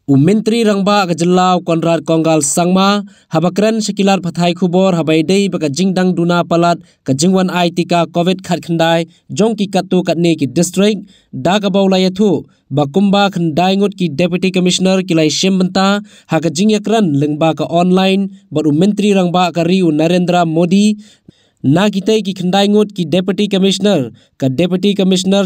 Menteri Rangba ka Jelau Konrad Konggal Sangma habakran sekilar pathai khubor habai dei baka jingdang duna palat ka jingwan IT ka COVID khat khandai jongki katu katne ki district da ka baula yathu bakumba khandai ngot ki deputy commissioner kilai shembanta ha ka jingyakran lengba ka online baru Menteri Rangba ka Riu Narendra Modi na kita ki khandai ngot ki deputy commissioner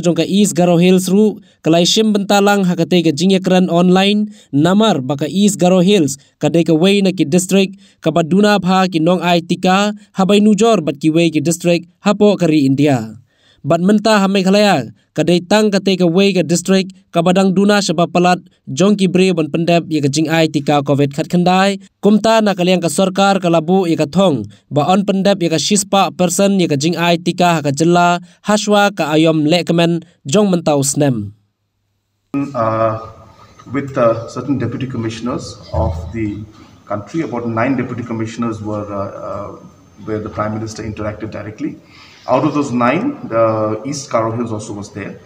jongka East Garo Hills ru kalai shim bentalang hakate ka jingyakran online namar baka East Garo Hills kadai ka way na ki district kabaduna pha ki nong ai tika habai nujor bat ki way ki district hapo kari India bat menta hamai khalaya kadai tang kate ka way ka district kabadang duna sabab palat jongki bre ban pendep ye ka jing ai tika covid khat khandai kumta na kaliang ka sarkar kalabu ye ka thong ba on pendep ye ka shispa person ye ka jing ai tika ka jilla haswa ka ayom lekmen jong mentau snem with certain deputy commissioners of the country. About 9 deputy commissioners were where the Prime Minister interacted directly. Out of those 9, East Garo Hills also was there,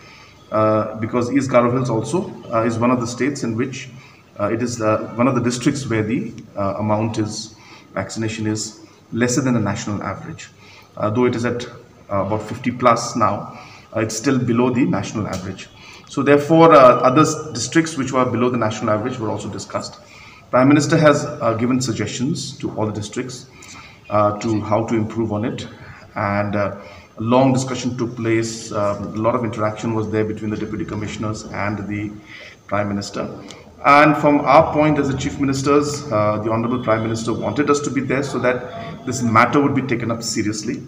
because East Garo Hills also is one of the states in which it is one of the districts where the vaccination is lesser than the national average. Though it is at about 50 plus now, it's still below the national average. So therefore, other districts which were below the national average were also discussed. Prime Minister has given suggestions to all the districts to how to improve on it, and a long discussion took place. A lot of interaction was there between the deputy commissioners and the Prime Minister. And from our point as the chief ministers, the Honorable Prime Minister wanted us to be there so that this matter would be taken up seriously.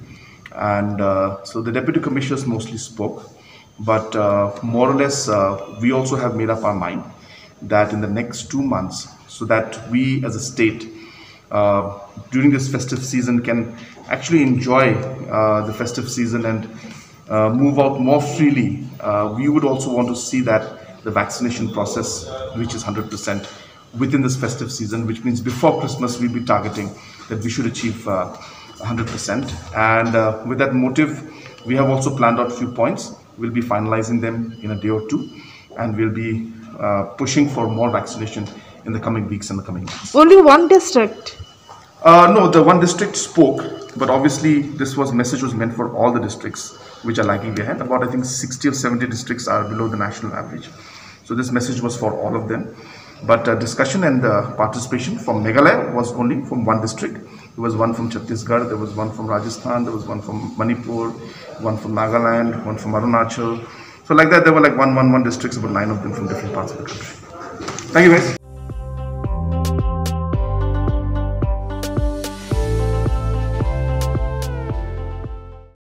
And so the deputy commissioners mostly spoke, but more or less we also have made up our mind that in the next 2 months, so that we as a state during this festive season can actually enjoy the festive season and move out more freely. We would also want to see that the vaccination process reaches 100% within this festive season, which means before Christmas we'll be targeting that we should achieve 100%. And with that motive, we have also planned out a few points. We'll be finalizing them in a day or two, and we'll be pushing for more vaccination in the coming weeks and the coming months. Only one district? No, the one district spoke, but obviously this message was meant for all the districts which are lagging behind. About I think 60 or 70 districts are below the national average. So this message was for all of them. But discussion and participation from Meghalaya was only from one district. There was one from Chhattisgarh, there was one from Rajasthan, there was one from Manipur, one from Nagaland, one from Arunachal. So like that, there were like one districts, about 9 of them from different parts of the country. Thank you guys.